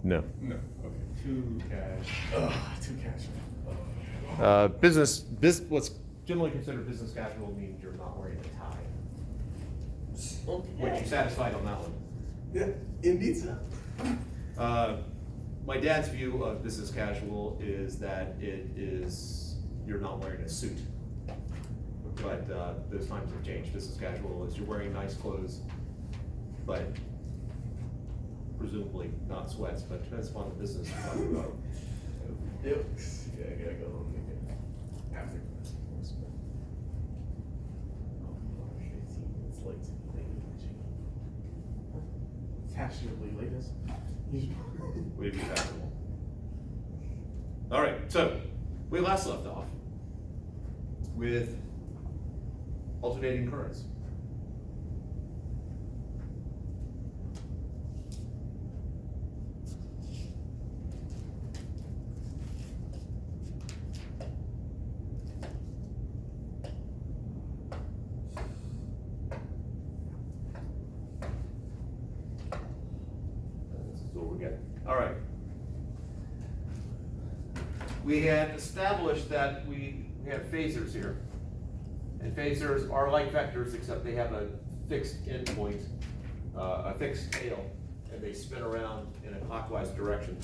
No. No. Okay. Two cash. Ugh, two cash. What's generally considered business casual means you're not wearing a tie. Which you satisfied on that one. Yeah, indeed so. My dad's view of business casual is that you're not wearing a suit. But those times have changed. Business casual is you're wearing nice clothes, but presumably not sweats, but depends upon the business you're talking about. Yep. Yeah, I gotta go home and get after class. Oh gosh, it's late. Fashionably late as usual. Would be fashionable. All right, so we last left off with alternating currents. This is what we're getting. All right. We had established that we have phasors here. And phasors are like vectors, except they have a fixed endpoint, a fixed tail, and they spin around in a clockwise direction.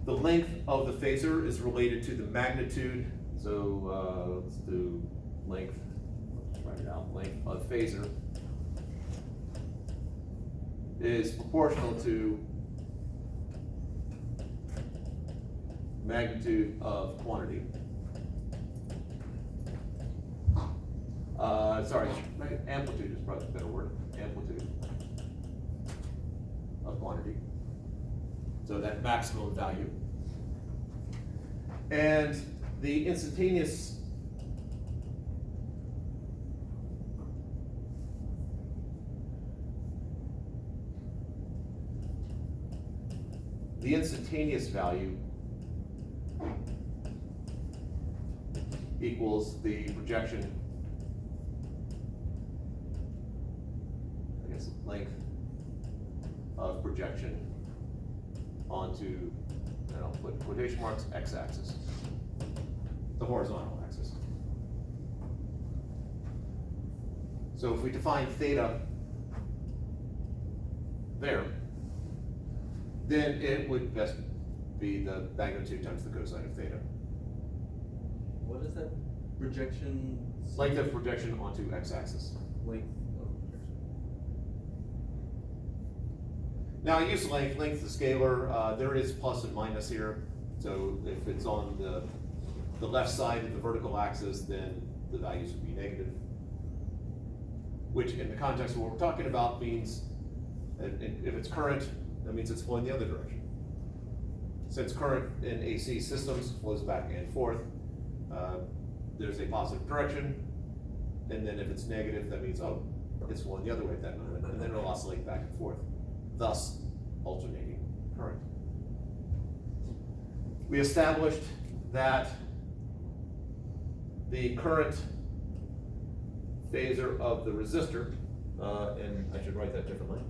The length of the phasor is related to the magnitude. So let's do length. Let's write it out. Length of phasor is proportional to magnitude of quantity. Sorry, amplitude is probably a better word. Amplitude of quantity. So that maximum value. And the instantaneous value equals the projection, I guess, length of projection onto, and I'll put quotation marks, x-axis, the horizontal axis. So if we define theta there, then it would best be the magnitude times the cosine of theta. What is that projection? Length of projection onto x-axis. Length of projection. Now I use length. Length is a scalar. There is plus and minus here. So if it's on the left side of the vertical axis, then the values would be negative. Which in the context of what we're talking about means, if it's current, that means it's flowing the other direction. Since current in AC systems flows back and forth, there's a positive direction, and then if it's negative, that means, oh, it's flowing the other way at that moment, and then it'll oscillate back and forth, thus alternating current. We established that the current phasor of the resistor, and I should write that differently.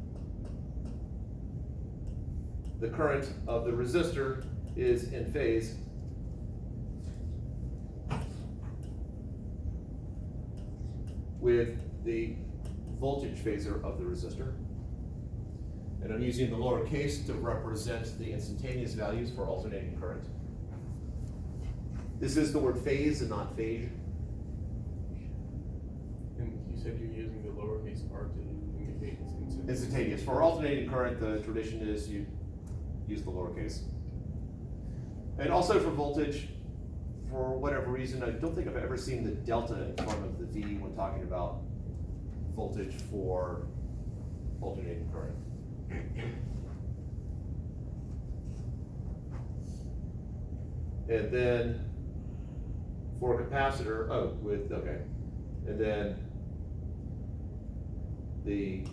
The current of the resistor is in phase with the voltage phasor of the resistor. And I'm using the lowercase to represent the instantaneous values for alternating current. This is the word phase and not phase. And you said you're using the lowercase r to indicate it's instantaneous. Instantaneous. For alternating current, the tradition is you use the lowercase. And also for voltage, for whatever reason, I don't think I've ever seen the delta in front of the V when talking about voltage for alternating current. And then for a capacitor, and then the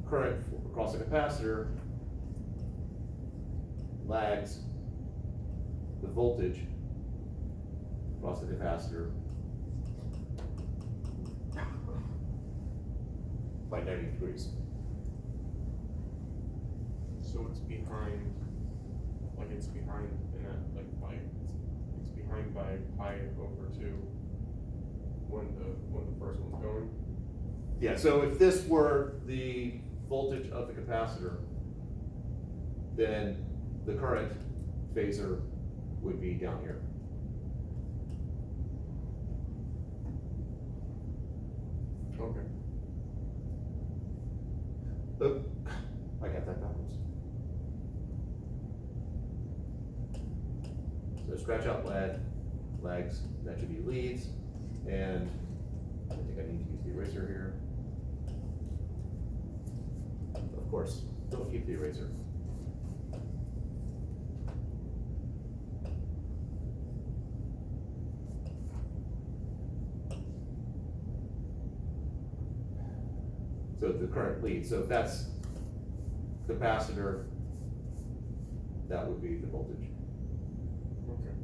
current across a capacitor lags the voltage across the capacitor by 90 degrees. So it's behind, like it's behind in that, like by, it's behind by pi over 2 when the first one's going. Yeah, so if this were the voltage of the capacitor, then the current phasor would be down here. Okay. Oh, I got that backwards. So scratch out legs, that should be leads, and I think I need to use the eraser here. Of course, don't keep the eraser. So the current lead, so if that's capacitor, that would be the voltage. Okay.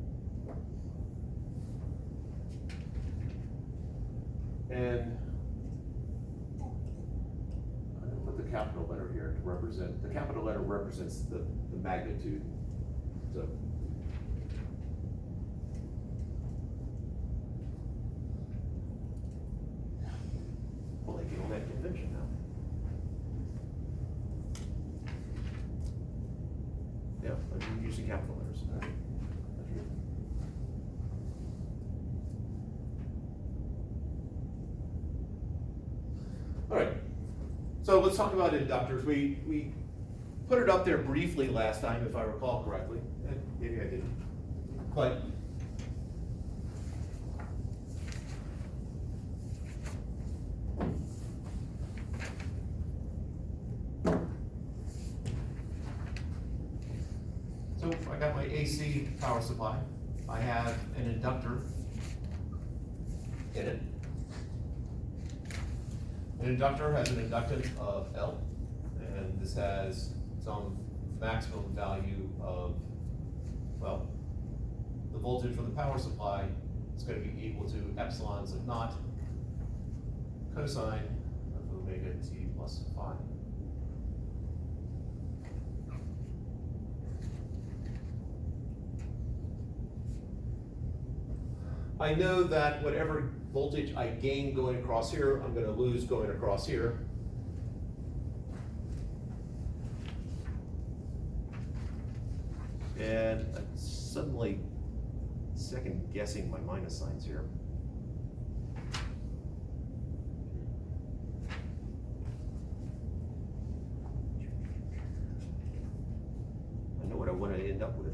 And I'm gonna put the capital letter here to represent, the capital letter represents the magnitude. So well, they can that convention now. Yeah, I'm using capital letters. That's good. All right, so let's talk about inductors. We put it up there briefly last time, if I recall correctly, and maybe I didn't. But so I got my AC power supply. I have an inductor in it. An inductor has an inductance of L, and this has some maximum value of, well, the voltage from the power supply is going to be equal to epsilons of naught cosine of omega t plus phi. I know that whatever voltage I gain going across here, I'm going to lose going across here. And I'm suddenly second guessing my minus signs here. I know what I want to end up with.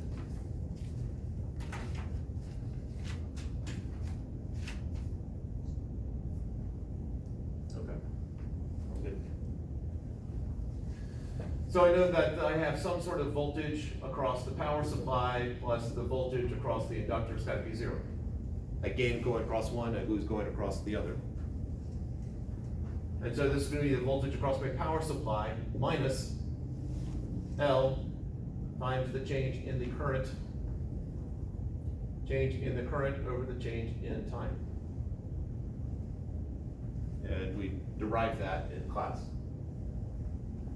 So I know that I have some sort of voltage across the power supply plus the voltage across the inductor's got to be 0. I gain going across one, I lose going across the other. And so this is going to be the voltage across my power supply minus L times the change in the current over the change in time. And we derived that in class.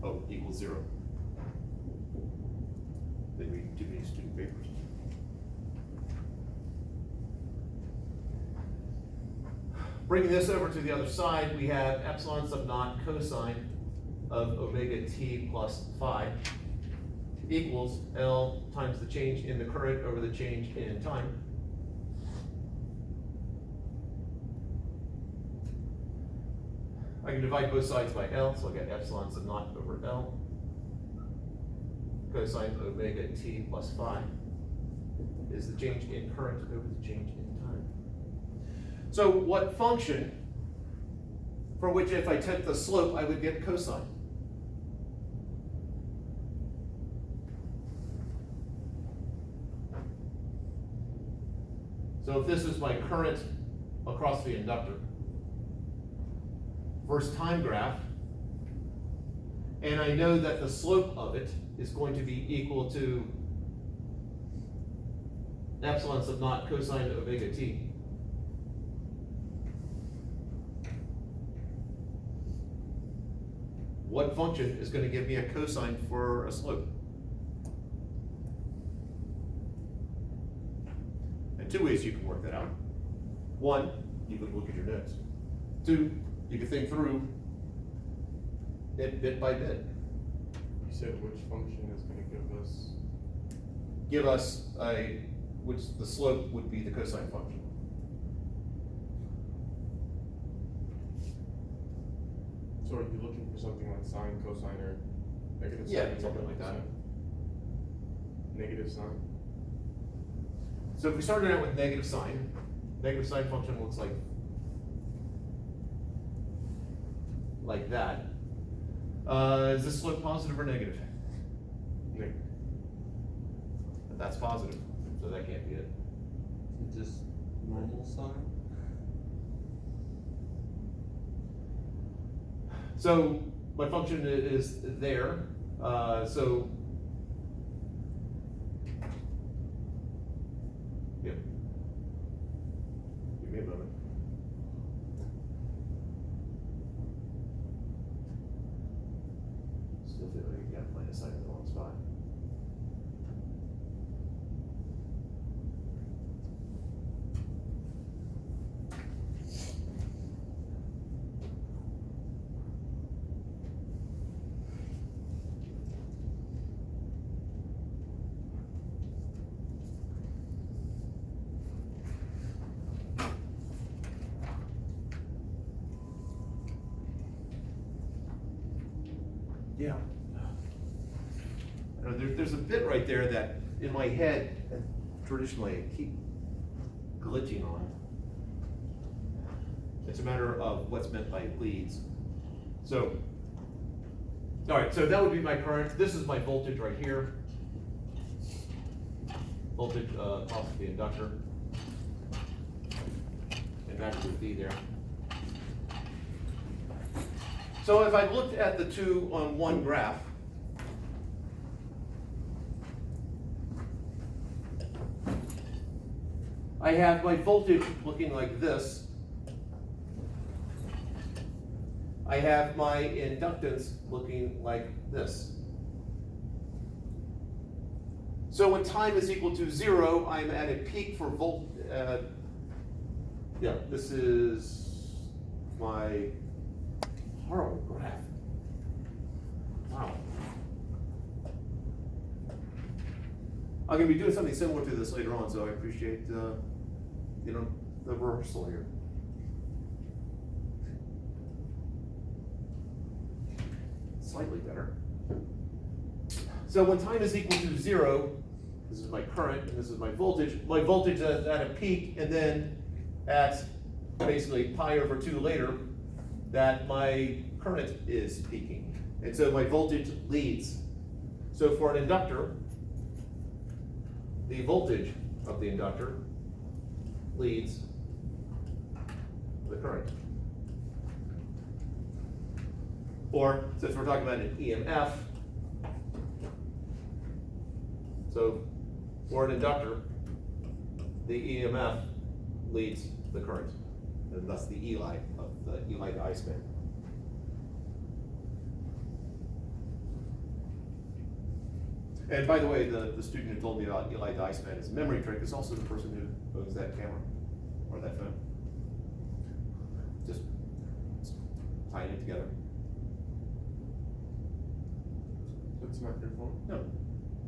O equals 0. They read too many student papers. Bringing this over to the other side, we have epsilon sub naught cosine of omega t plus phi equals L times the change in the current over the change in time. I can divide both sides by L, so I'll get epsilon sub naught over L cosine omega t plus phi is the change in current over the change in time. So what function for which if I took the slope I would get cosine? So if this is my current across the inductor, first time graph, and I know that the slope of it is going to be equal to epsilon sub naught cosine omega t. what function is gonna give me a cosine for a slope? And two ways you can work that out. One, you can look at your notes. Two, you can think through it bit by bit. You said which function is gonna Give us which the slope would be the cosine function. so are you looking for something like sine, cosine, or negative Yeah, sine? something like that. Negative sine? So if we started out with negative sine function looks like that. Is this slope positive or negative? Negative. That's positive, so that can't be it. Is it just normal sine? So my function is there, so. Yep. Give me a moment. Still feel like you got minus sign in the wrong spot. Yeah. There's a bit right there that in my head, traditionally, I keep glitching on. It's a matter of what's meant by leads. So, all right, so that would be my current. This is my voltage right here. Voltage off the inductor. And back to V there. So if I looked at the two on one graph, I have my voltage looking like this. I have my inductance looking like this. So when time is equal to 0, I'm at a peak for yeah, this is my horrible graph. Wow. I'm gonna be doing something similar to this later on, so I appreciate the rehearsal here. Slightly better. So when time is equal to 0, this is my current and this is my voltage. My voltage is at a peak, and then at basically pi over 2 later, that my current is peaking. And so my voltage leads. So for an inductor, the voltage of the inductor leads the current. Or, since we're talking about an EMF, so for an inductor, the EMF leads the current, and thus the Eli of the Eli to I span. And by the way, the student who told me about Eli to I span is a memory trick is also the person who owns that camera or that phone. Just tying it together. That's not your phone? No.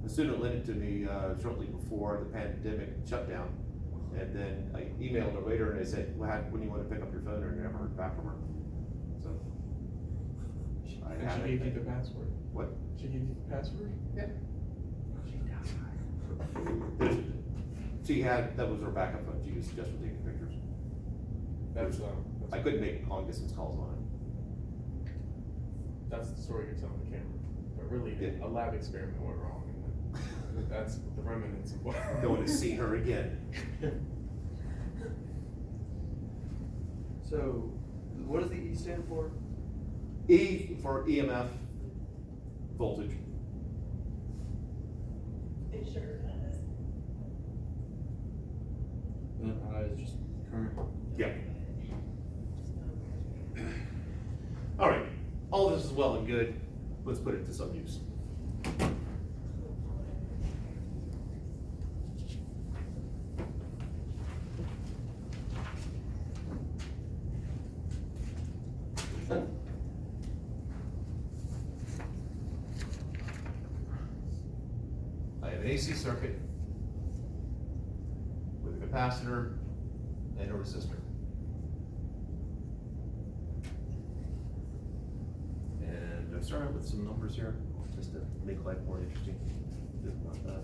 The student lent it to me shortly before the pandemic shutdown. And then I emailed her later and I said, well, when do you want to pick up your phone? And I never heard back from her. So. And she gave you the password? What? She gave you the password? Yeah. That was her backup phone. She used just for taking pictures. That's I couldn't make long distance calls on it. That's the story you're telling the camera. But really, Yeah. a lab experiment went wrong. And that's the remnants of what. Don't want to see her again. So, what does the E stand for? E for EMF, voltage. Are you sure that is? And I is just current. Yeah. All right. all this is well and good, let's put it to some use. I have an AC circuit with a capacitor and a resistor. And I'm starting with some numbers here, just to make life more interesting. Just about that.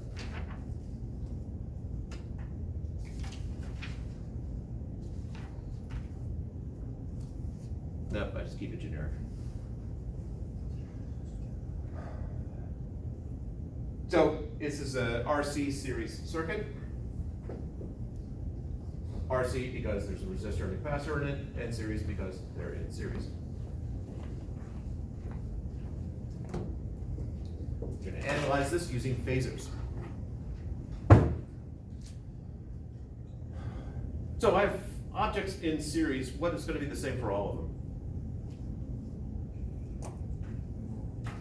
Nope, I just keep it generic. So this is a RC series circuit. RC because there's a resistor and a capacitor in it, and series because they're in series. We're going to analyze this using phasors. So I have objects in series. What is going to be the same for all of them?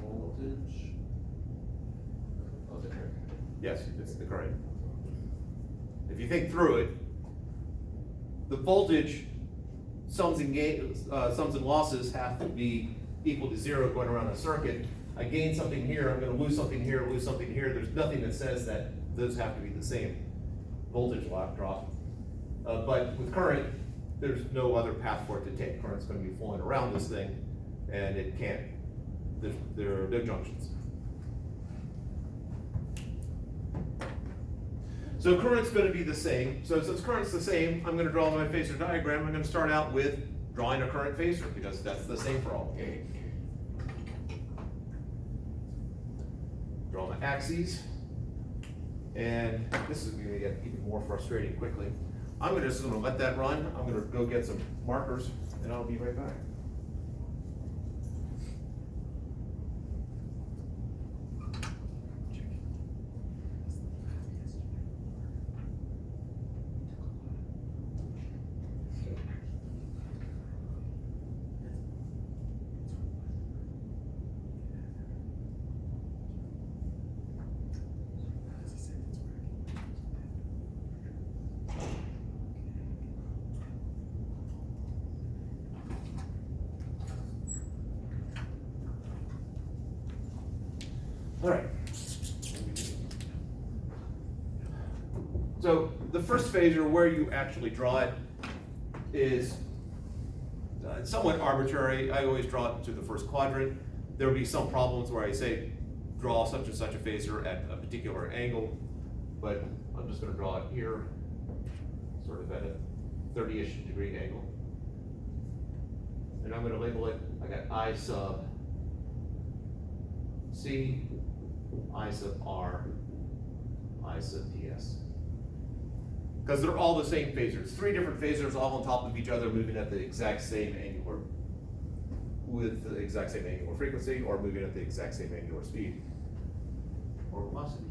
Voltage. Oh, the current. Yes, it's the current. If you think through it, the voltage sums and losses have to be equal to 0 going around a circuit. I gain something here, I'm going to lose something here, lose something here. There's nothing that says that those have to be the same voltage drop. But with current, there's no other path for it to take. Current's going to be flowing around this thing, and it can't. There are no junctions. So current's going to be the same. So since current's the same, I'm going to draw my phasor diagram. I'm going to start out with drawing a current phasor because that's the same for all of them. Draw my axes. And this is going to get even more frustrating quickly. I'm just going to let that run. I'm going to go get some markers, and I'll be right back. All right. So the first phasor where you actually draw it is somewhat arbitrary. I always draw it to the first quadrant. There will be some problems where I say draw such and such a phasor at a particular angle, but I'm just going to draw it here, sort of at a 30-ish degree angle. And I'm going to label it, I got I sub C, I sub R, I sub DS. Because they're all the same phasors. 3 different phasors all on top of each other moving at the exact same angular, with the exact same angular frequency, or moving at the exact same angular speed or velocity.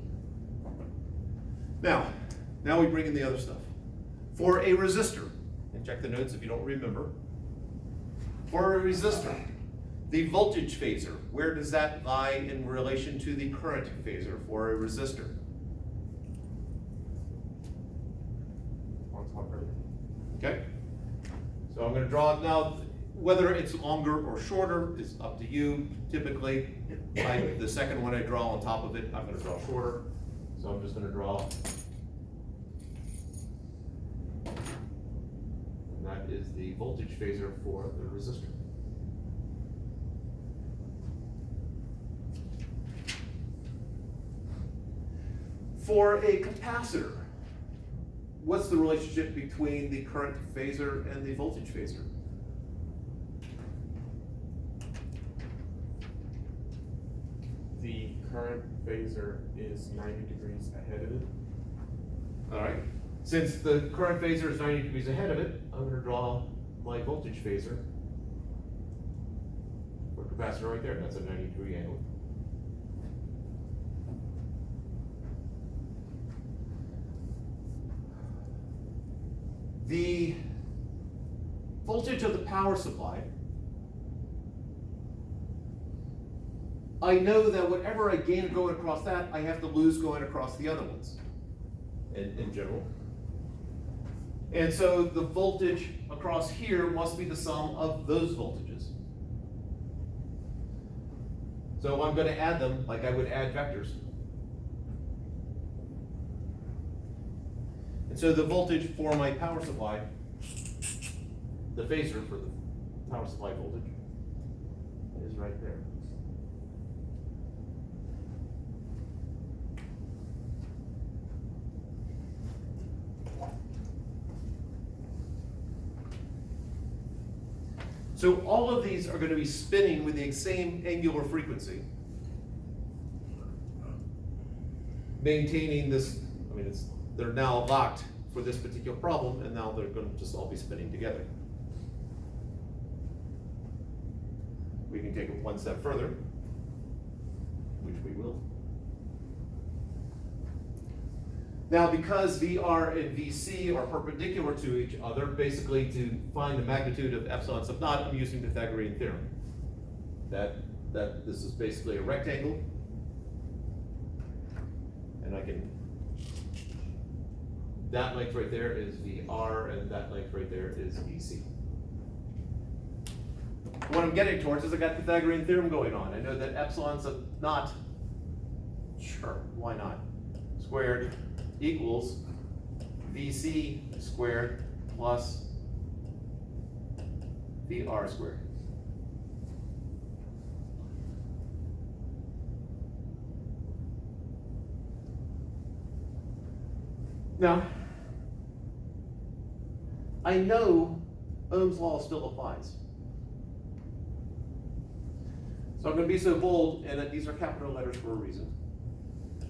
Now we bring in the other stuff. For a resistor, and check the notes if you don't remember. For a resistor, the voltage phasor, where does that lie in relation to the current phasor for a resistor? On top right. Okay? So I'm going to draw it now. Whether it's longer or shorter is up to you. Typically, the second one I draw on top of it, I'm going to draw shorter. So I'm just going to draw. And that is the voltage phasor for the resistor. For a capacitor, what's the relationship between the current phasor and the voltage phasor? The current phasor is 90 degrees ahead of it. All right. Since the current phasor is 90 degrees ahead of it, I'm going to draw my voltage phasor for capacitor right there. That's a 90-degree angle. The voltage of the power supply I know that whatever I gain going across that, I have to lose going across the other ones, in general. And so the voltage across here must be the sum of those voltages. So I'm gonna add them like I would add vectors. And so the voltage for my power supply, the phasor for the power supply voltage, is right there. So all of these are going to be spinning with the same angular frequency, maintaining this. I mean, they're now locked for this particular problem, and now they're going to just all be spinning together. We can take it one step further, which we will. Now, because VR and VC are perpendicular to each other, basically to find the magnitude of epsilon sub naught, I'm using Pythagorean theorem. That this is basically a rectangle, and I can, that length right there is VR, and that length right there is VC. What I'm getting towards is I got Pythagorean theorem going on. I know that epsilon sub naught, sure, why not, squared equals VC squared plus VR squared. Now, I know Ohm's law still applies. So I'm going to be so bold, and that these are capital letters for a reason.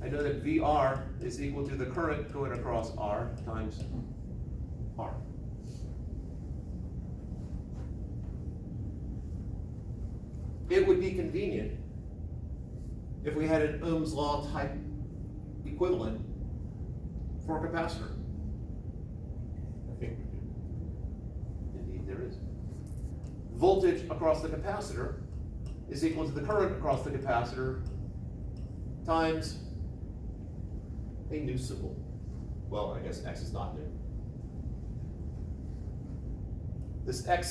I know that VR is equal to the current going across R times R. It would be convenient if we had an Ohm's law type equivalent for a capacitor. I think we do. Indeed, there is. Voltage across the capacitor is equal to the current across the capacitor times a new symbol. Well, I guess X is not new. This X